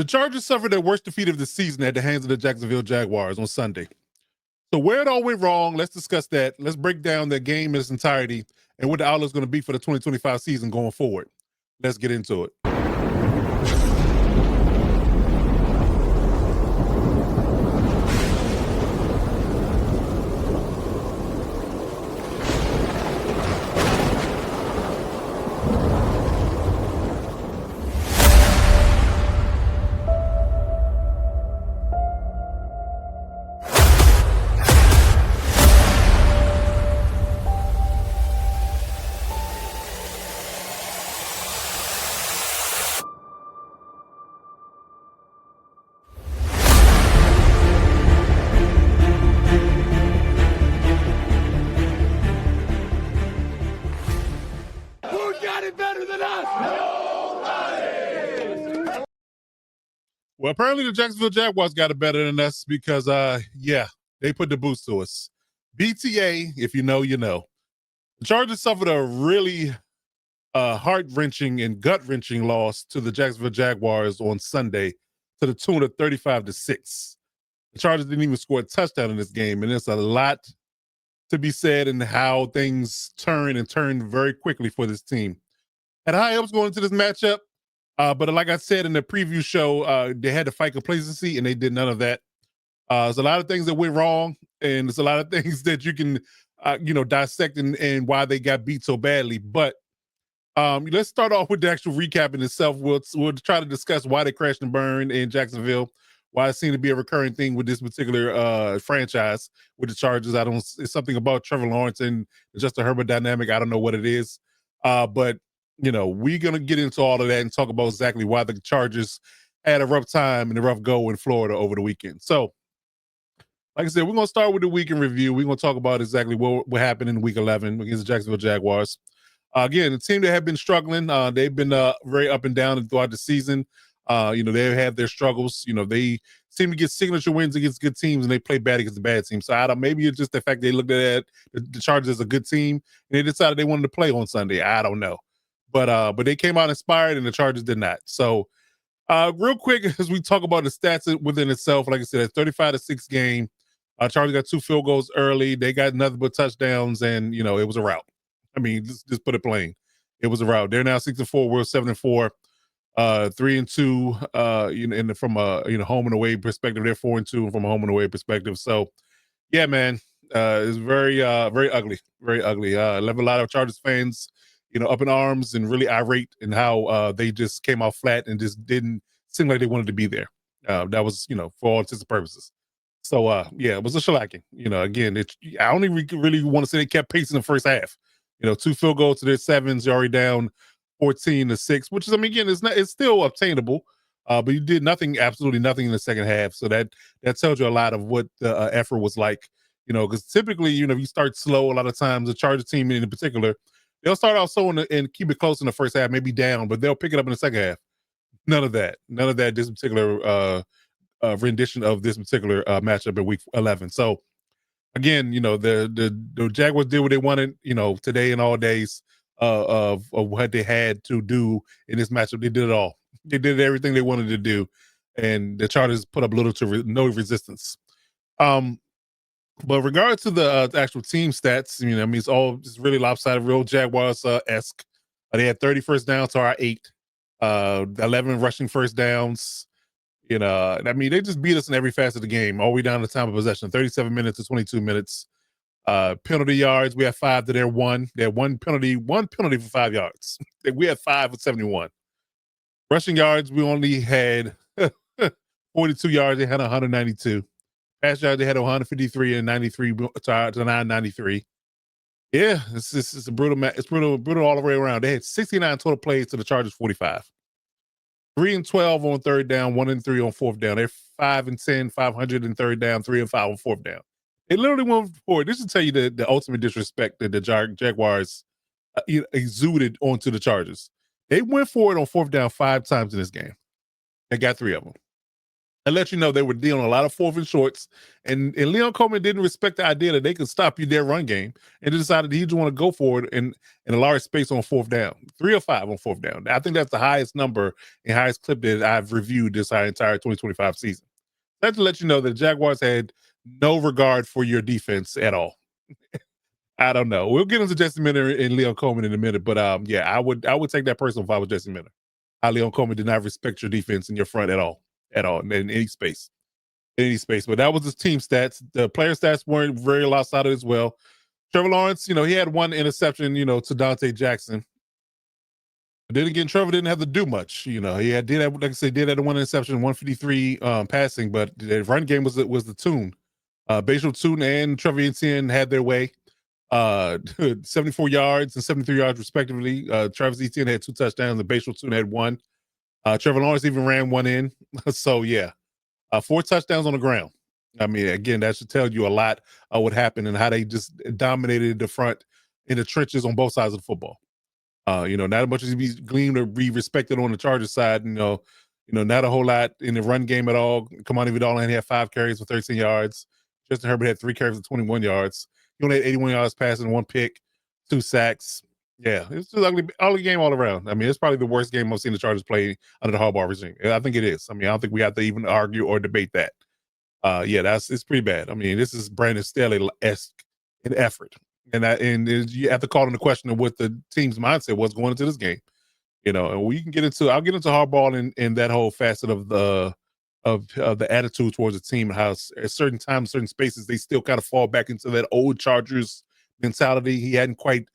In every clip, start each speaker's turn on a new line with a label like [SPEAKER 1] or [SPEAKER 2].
[SPEAKER 1] Chargers suffered their worst defeat of the season at the hands of the Jacksonville Jaguars on Sunday. So where it all went wrong, let's discuss that. Let's break down the game in its entirety and what the outlook is going to be for the 2025 season going forward. Let's get into it. Well, apparently the Jacksonville Jaguars got it better than us because, they put the boost to us. BTA, if you know, you know. The Chargers suffered a really heart-wrenching and gut-wrenching loss to the Jacksonville Jaguars on Sunday to the tune of 35-6. The Chargers didn't even score a touchdown in this game, and there's a lot to be said in how things turned very quickly for this team. Had high hopes going into this matchup, but like I said in the preview show, they had to fight complacency, and they did none of that. There's a lot of things that went wrong, and there's a lot of things that you can, dissect and why they got beat so badly. But let's start off with the actual recap in itself. We'll try to discuss why they crashed and burned in Jacksonville, why it seemed to be a recurring thing with this particular franchise with the Chargers. It's something about Trevor Lawrence and Justin Herbert dynamic. I don't know what it is, but we're gonna get into all of that and talk about exactly why the Chargers had a rough time and a rough go in Florida over the weekend. So, like I said, we're gonna start with the weekend review. We're gonna talk about exactly what happened in Week 11 against the Jacksonville Jaguars. Again, the team that have been struggling, they've been very up and down throughout the season. They have their struggles. They seem to get signature wins against good teams, and they play bad against the bad teams. So maybe it's just the fact they looked at the Chargers as a good team, and they decided they wanted to play on Sunday. I don't know, but they came out inspired, and the Chargers did not. So, real quick, as we talk about the stats within itself, like I said, a 35-6 game. Chargers got 2 field goals early. They got nothing but touchdowns, and it was a rout. I mean, just put it plain. It was a rout. They're now 6-4. We're 7-4, 3-2. From a home and away perspective, they're 4-2 from a home and away perspective. So, yeah, man, it's very very ugly, very ugly. I left a lot of Chargers fans, up in arms and really irate in how they just came out flat and just didn't seem like they wanted to be there. That was for all intents and purposes. So, it was a shellacking. Again, I only really want to say they kept pace in the first half. 2 field goals to their 7s. You're already down 14-6, which is, again, it's still obtainable. But you did absolutely nothing in the second half. So that tells you a lot of what the effort was like. Because typically, if you start slow, a lot of times the Charger team in particular, they'll start out slow and keep it close in the first half, maybe down, but they'll pick it up in the second half. None of that. This particular rendition of this particular matchup in Week 11. So, again, the Jaguars did what they wanted, today and all days of what they had to do in this matchup. They did it all. They did everything they wanted to do, and the Chargers put up little to no resistance. But regardless to the actual team stats, it's really lopsided, real Jaguars-esque. They had 30 first downs to our 8, 11 rushing first downs. They just beat us in every facet of the game, all the way down to time of possession, 37 minutes to 22 minutes. Penalty yards, we had 5 to their 1. They had one penalty for 5 yards. We had 5 for 71. Rushing yards, we only had 42 yards. They had 192. Pass yards, they had 153 and 93 to 993. Yeah, it's a brutal match. It's brutal all the way around. They had 69 total plays to the Chargers 45. 3-12 on third down, 1-3 on fourth down. They're 5-10, 500 in third down, 3-5 on fourth down. They literally went for it. This will tell you the ultimate disrespect that the Jaguars exuded onto the Chargers. They went for it on fourth down 5 times in this game. They got 3 of them. and let you know they were dealing a lot of fourth and shorts. And Leon Coleman didn't respect the idea that they could stop you their run game, and they decided he just want to go for it in a large space on fourth down, 3 or 5 on fourth down. I think that's the highest number and highest clip that I've reviewed this entire 2025 season. That's to let you know that the Jaguars had no regard for your defense at all. I don't know. We'll get into Jesse Minter and Leon Coleman in a minute, but yeah, I would take that personal if I was Jesse Minter. Leon Coleman did not respect your defense in your front at all, in any space, But that was his team stats. The player stats weren't very lopsided as well. Trevor Lawrence, he had one interception, to Dante Jackson. But then again, Trevor didn't have to do much. He did have, like I said, did have the one interception, 153 passing, but the run game was the tune. Bashal Tune and Trevor Etienne had their way. 74 yards and 73 yards respectively. Travis Etienne had 2 touchdowns and Bashal Tune had 1. Trevor Lawrence even ran 1 in. So yeah, 4 touchdowns on the ground. I mean, again, that should tell you a lot of what happened and how they just dominated the front in the trenches on both sides of the football. Not as much as he be gleamed or be respected on the Chargers side, not a whole lot in the run game at all. Kamani Vidal only had 5 carries for 13 yards. Justin Herbert had 3 carries for 21 yards. He only had 81 yards passing, 1 pick, 2 sacks. Yeah, it's just ugly game all around. I mean, it's probably the worst game I've seen the Chargers play under the Harbaugh regime. I think it is. I mean, I don't think we have to even argue or debate that. Yeah, it's pretty bad. I mean, this is Brandon Staley-esque in effort. And you have to call into question of what the team's mindset was going into this game. And I'll get into Harbaugh and that whole facet of the attitude towards the team, and how at certain times, certain spaces, they still kind of fall back into that old Chargers mentality. He hadn't quite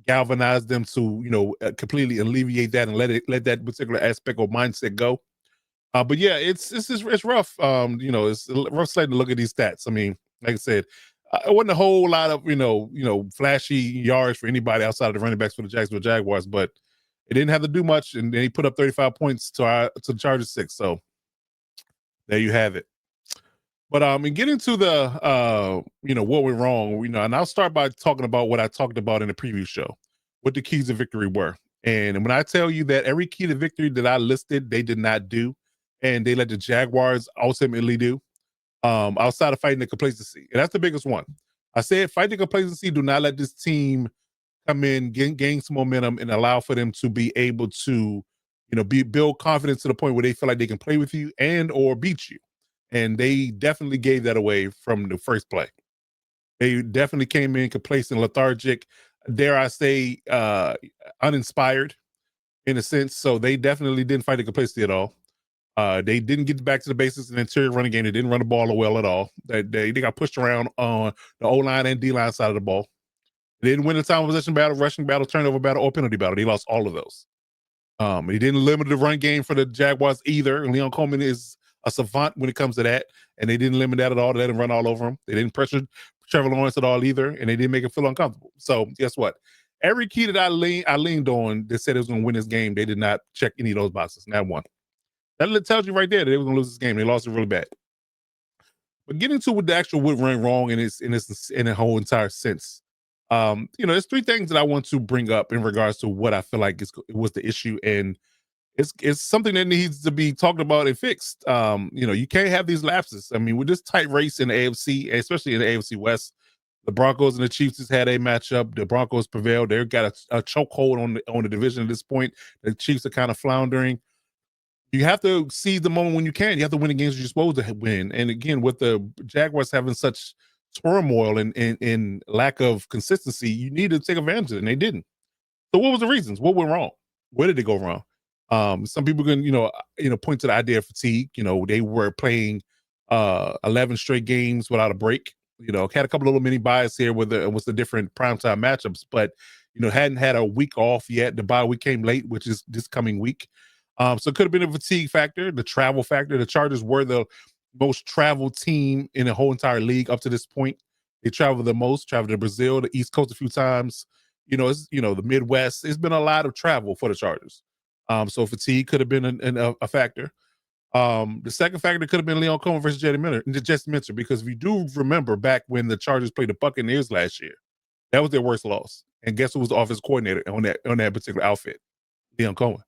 [SPEAKER 1] galvanized them to, completely alleviate that and let that particular aspect or mindset go. But yeah, it's rough. It's a rough slate to look at these stats. I mean, like I said, it wasn't a whole lot of flashy yards for anybody outside of the running backs for the Jacksonville Jaguars, but it didn't have to do much, and then he put up 35 points to the Chargers 6. So there you have it. But and getting to the what went wrong, and I'll start by talking about what I talked about in the preview show, what the keys to victory were. And when I tell you that every key to victory that I listed, they did not do, and they let the Jaguars ultimately do, outside of fighting the complacency. And that's the biggest one. I said fight the complacency, do not let this team come in, gain some momentum, and allow for them to be able to, build confidence to the point where they feel like they can play with you and or beat you. And they definitely gave that away from the first play. They definitely came in complacent, lethargic, dare I say, uninspired in a sense. So they definitely didn't fight the complacency at all. They didn't get back to the basics in the interior running game. They didn't run the ball well at all. They got pushed around on the O-line and D-line side of the ball. They didn't win the time of possession battle, rushing battle, turnover battle, or penalty battle. They lost all of those. He didn't limit the run game for the Jaguars either. And Leon Coleman is a savant when it comes to that. And they didn't limit that at all. They let him run all over him. They didn't pressure Trevor Lawrence at all either. And they didn't make him feel uncomfortable. So guess what? Every key that I leaned on that said it was going to win this game, they did not check any of those boxes. Not one. That tells you right there that they were going to lose this game. They lost it really bad. But getting to what the actual what went wrong in a whole entire sense. There's 3 things that I want to bring up in regards to what I feel like was the issue, and it's something that needs to be talked about and fixed. You can't have these lapses. I mean, with this tight race in the AFC, especially in the AFC West, the Broncos and the Chiefs just had a matchup. The Broncos prevailed. They've got a chokehold on the division at this point. The Chiefs are kind of floundering. You have to seize the moment when you can. You have to win the games you're supposed to win. And again, with the Jaguars having such turmoil and lack of consistency, you need to take advantage of it, and they didn't. So what was the reasons? What went wrong? Where did it go wrong? Some people can, point to the idea of fatigue. They were playing 11 straight games without a break. Had a couple of little mini buys here with the different primetime matchups, but hadn't had a week off yet. The bye week came late, which is this coming week. So it could have been a fatigue factor, the travel factor. The Chargers were the most traveled team in the whole entire league up to this point. They traveled the most, traveled to Brazil, the East Coast a few times. It's the Midwest. It's been a lot of travel for the Chargers. So fatigue could have been a factor. The second factor could have been Leon Coleman versus Jesse Minter, because if you do remember back when the Chargers played the Buccaneers last year, that was their worst loss. And guess who was the offensive coordinator on that particular outfit? Leon Coleman.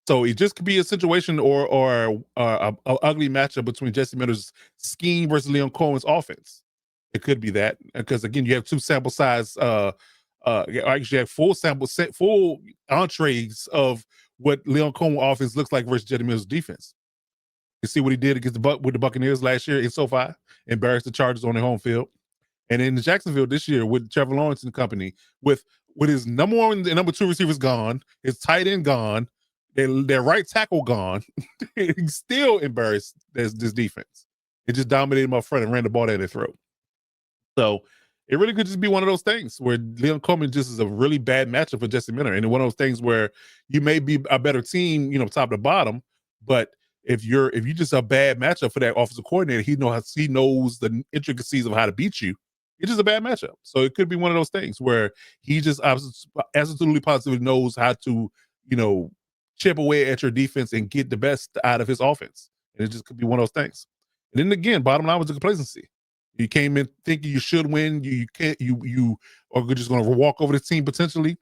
[SPEAKER 1] So it just could be a situation or a ugly matchup between Jesse Miller's scheme versus Leon Cohen's offense. It could be that because again, you have two sample size. Actually, have full sample set, full entrees of what Leon Cohen offense looks like versus Jesse Miller's defense. You see what he did against with the Buccaneers last year in SoFi, embarrassed the Chargers on their home field, and in Jacksonville this year with Trevor Lawrence and company, with his number one and number two receivers gone, his tight end gone, their right tackle gone, he's still embarrassed this defense. It just dominated my front and ran the ball down their throat. So it really could just be one of those things where Leon Coleman just is a really bad matchup for Jesse Miller. And one of those things where you may be a better team, top to bottom, but if you just a bad matchup for that offensive coordinator, he knows the intricacies of how to beat you. It's just a bad matchup. So it could be one of those things where he just absolutely positively knows how to, chip away at your defense and get the best out of his offense. And it just could be one of those things. And then again, bottom line was the complacency. You came in thinking you should win. You can't. You are just going to walk over the team potentially,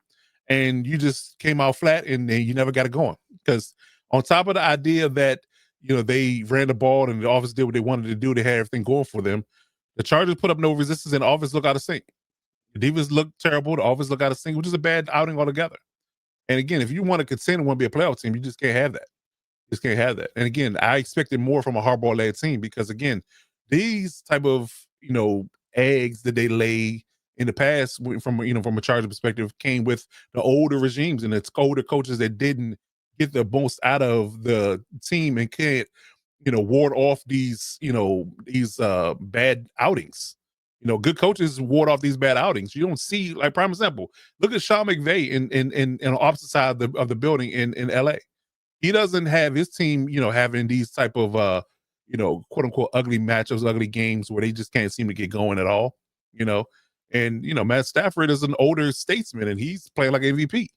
[SPEAKER 1] and you just came out flat, and you never got it going. Because on top of the idea that they ran the ball and the offense did what they wanted to do, they had everything going for them. The Chargers put up no resistance, and the offense looked out of sync. The defense looked terrible. The offense looked out of sync, which is a bad outing altogether. And again, if you want to contend and want to be a playoff team, you just can't have that. Just can't have that. And again, I expected more from a Harbaugh-led team because again, these type of eggs that they lay in the past from a Charger perspective came with the older regimes and it's older coaches that didn't get the most out of the team and can't ward off these bad outings. Good coaches ward off these bad outings. You don't see, like, prime example, look at Sean McVay in the opposite side of the building in LA. He doesn't have his team, having these type of quote unquote ugly matchups, ugly games where they just can't seem to get going at all, And Matt Stafford is an older statesman and he's playing like MVP.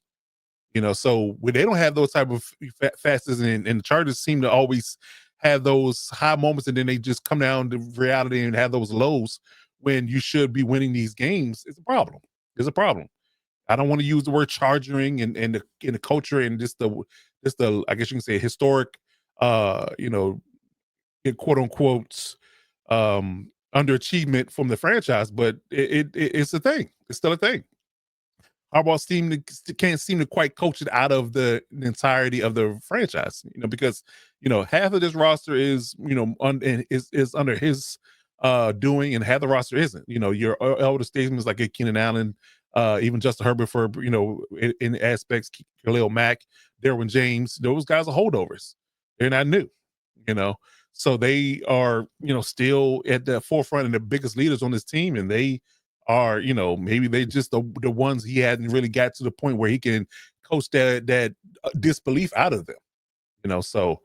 [SPEAKER 1] So when they don't have those type of fastest and the Chargers seem to always have those high moments and then they just come down to reality and have those lows when you should be winning these games, it's a problem. It's a problem. I don't want to use the word charging and the culture and just the I guess you can say historic quote unquote underachievement from the franchise, but it's a thing. It's still a thing. Harbaugh's team can't seem to quite coach it out of the entirety of the franchise, because half of this roster is is under his doing, and half the roster isn't. Your elder statesmen like a Keenan Allen, even Justin Herbert for in aspects, Khalil Mack, Derwin James. Those guys are holdovers. They're not new, so they are still at the forefront and the biggest leaders on this team, and they are maybe they just the ones he hadn't really got to the point where he can coach that disbelief out of them. So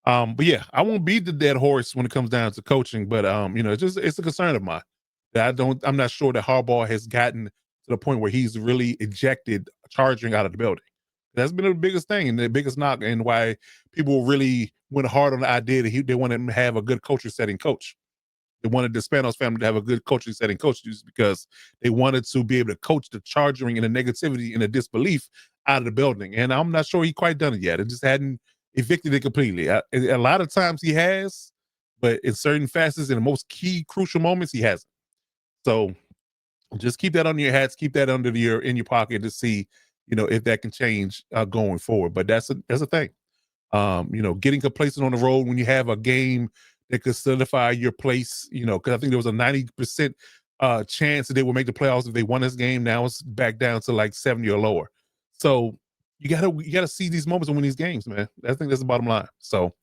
[SPEAKER 1] but yeah, I won't beat the dead horse when it comes down to coaching, but it's a concern of mine that I'm not sure that Harbaugh has gotten to the point where he's really ejected charging out of the building. That's been the biggest thing and the biggest knock, and why people really went hard on the idea that they wanted him to have a good culture setting coach. They wanted the Spanos family to have a good coaching setting coach just because they wanted to be able to coach the charging and the negativity and the disbelief out of the building. And I'm not sure he quite done it yet. It just hadn't evicted it completely. A lot of times he has, but in certain facets, in the most key crucial moments, he hasn't. So just keep that under your hats, keep that in your pocket to see, if that can change going forward. But that's a thing. Getting complacent on the road when you have a game that could solidify your place, because I think there was a 90% chance that they would make the playoffs if they won this game. Now it's back down to like 70 or lower. So you gotta see these moments and win these games, man. I think that's the bottom line. So,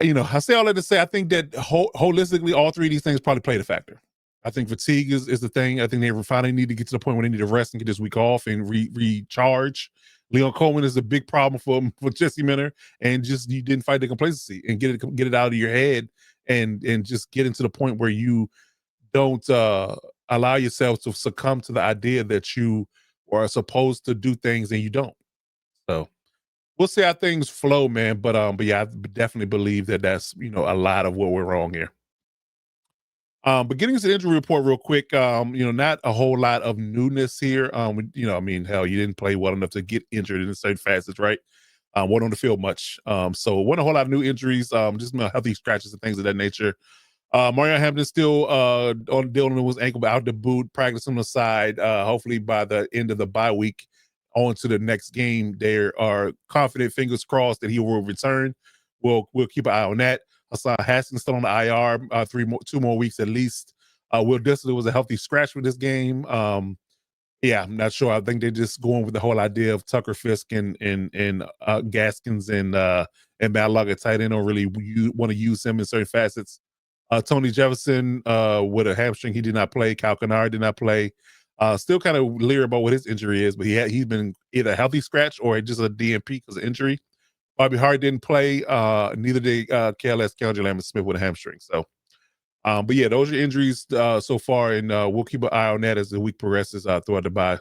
[SPEAKER 1] I say all that to say I think that holistically, all three of these things probably played a factor. I think fatigue is the thing. I think they finally need to get to the point where they need to rest and get this week off and recharge. Leon Coleman is a big problem for Jesse Miller, and just you didn't fight the complacency and get it out of your head and just get into the point where you don't allow yourself to succumb to the idea that you are supposed to do things and you don't. So we'll see how things flow, man. But yeah, I definitely believe that that's a lot of what we're wrong here. But getting to the injury report real quick, not a whole lot of newness here. I mean, hell, you didn't play well enough to get injured in certain facets, right? wasn't on the field much. So wasn't a whole lot of new injuries, just healthy scratches and things of that nature. Marion Hampton still on dealing with his ankle, but out the boot, practice on the side. Hopefully by the end of the bye week, on to the next game, they are confident, fingers crossed, that he will return. We'll keep an eye on that. Hassan Haskins still on the IR, 2 more weeks at least. Will Dissler was a healthy scratch for this game. Yeah, I'm not sure. I think they're just going with the whole idea of Tucker Fisk and Gaskins and Balog at tight end. Don't really want to use him in certain facets. Tony Jefferson with a hamstring, he did not play. Kyle Kennard did not play. Still kind of leery about what his injury is, but he's been either a healthy scratch or just a DNP because of injury. Bobby Hart didn't play. Neither did KLS Kendra Lambert Smith with a hamstring. So, but yeah, those are injuries so far, and we'll keep an eye on that as the week progresses throughout the bye.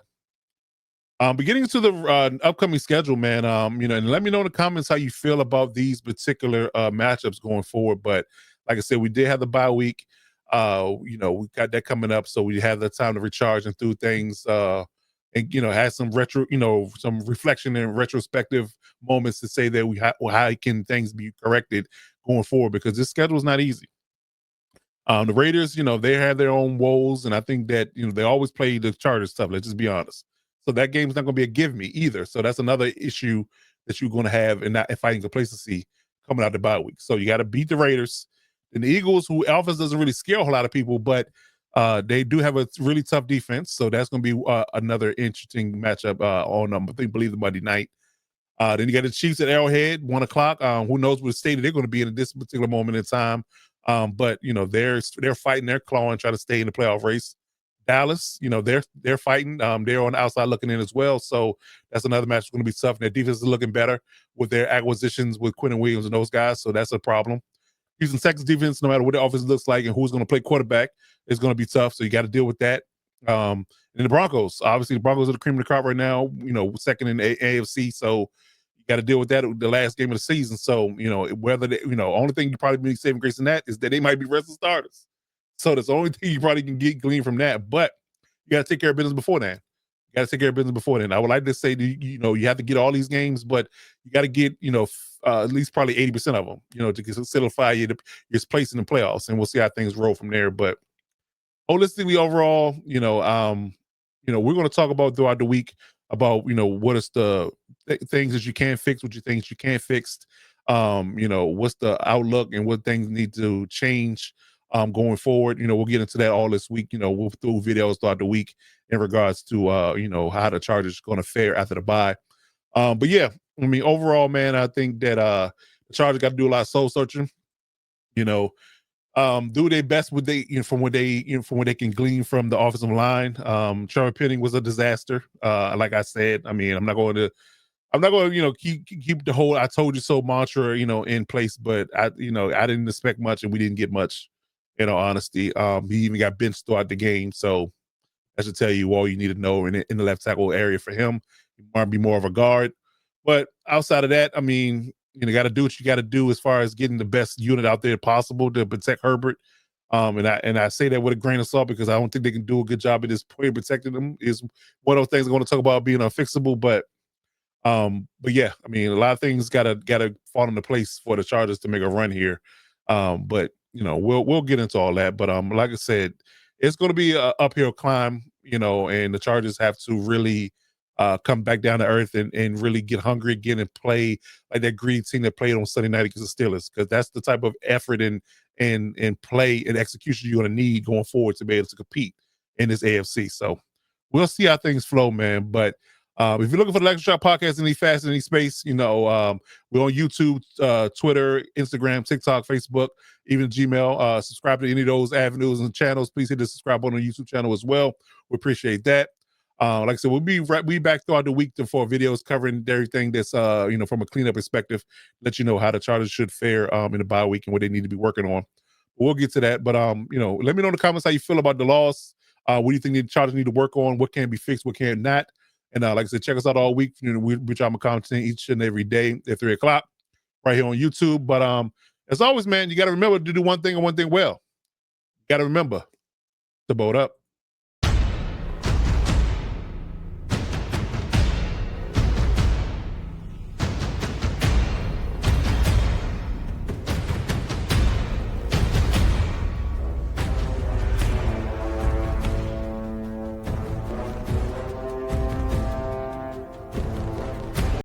[SPEAKER 1] Beginning to the upcoming schedule, man. And let me know in the comments how you feel about these particular matchups going forward. But like I said, we did have the bye week. We got that coming up, so we have the time to recharge and do things. And have some some reflection and retrospective moments to say that how can things be corrected going forward, because this schedule is not easy. The Raiders, they have their own woes, and I think that they always play the Chargers tough. Let's just be honest. So that game's not going to be a give me either. So that's another issue that you're going to have in that fighting complacency coming out the bye week. So you got to beat the Raiders and the Eagles, who offense doesn't really scare a whole lot of people, but they do have a really tough defense. So that's going to be another interesting matchup on I believe the Monday night. Then you got the Chiefs at Arrowhead, 1:00. Who knows what state they're going to be in at this particular moment in time. But they're fighting, they're clawing, trying to stay in the playoff race. Dallas, they're fighting. They're on the outside looking in as well. So that's another match that's going to be tough. And their defense is looking better with their acquisitions with Quentin Williams and those guys. So that's a problem. Houston Texans defense, no matter what the offense looks like and who's going to play quarterback, is going to be tough. So you got to deal with that. And the Broncos, obviously, the Broncos are the cream of the crop right now. Second in the AFC. So you got to deal with that the last game of the season. So whether they, only thing you probably be saving grace in that is that they might be resting starters. So that's the only thing you probably can glean from that. But you got to take care of business before that. You got to take care of business before then. I would like to say that, you have to get all these games, but you got to get, at least probably 80% of them, to solidify your place in the playoffs. And we'll see how things roll from there. But holistically, overall, we're going to talk about throughout the week about, what is the things that you can fix, what you think you can't fix. What's the outlook and what things need to change going forward. We'll get into that all this week. We'll do videos throughout the week in regards to how the Chargers going to fare after the bye. But yeah, I mean, overall, man, I think that the Chargers got to do a lot of soul searching. Do their best with from what they can glean from the offensive line. Trevor Penning was a disaster. Like I said, I mean, I'm not going to keep the whole "I told you so" mantra in place, but I didn't expect much and we didn't get much. In all honesty, he even got benched throughout the game, so that should tell you all you need to know in the left tackle area for him. He might be more of a guard, but outside of that, I mean, got to do what you got to do as far as getting the best unit out there possible to protect Herbert. And I say that with a grain of salt because I don't think they can do a good job at this point protecting him. Is one of those things I'm going to talk about being unfixable, but yeah, I mean, a lot of things gotta fall into place for the Chargers to make a run here. But we'll get into all that. But like I said, it's going to be a uphill climb. And the Chargers have to really come back down to earth and really get hungry again and play like that greedy team that played on Sunday night against the Steelers, because that's the type of effort and play and execution you're going to need going forward to be able to compete in this AFC. So we'll see how things flow, man. But if you're looking for the Lecture Shop podcast in any fast in any space, we're on YouTube, Twitter, Instagram, TikTok, Facebook, even Gmail. Subscribe to any of those avenues and channels. Please hit the subscribe button on the YouTube channel as well. We appreciate that. Like I said, we'll be back throughout the week for videos covering everything that's from a cleanup perspective, let you know how the Chargers should fare in the bye week and what they need to be working on. We'll get to that, but let me know in the comments how you feel about the loss. What do you think the Chargers need to work on? What can be fixed? What can not? And like I said, check us out all week. We drop content each and every day at 3:00 right here on YouTube. But as always, man, you got to remember to do one thing and one thing well. You got to remember to boat up.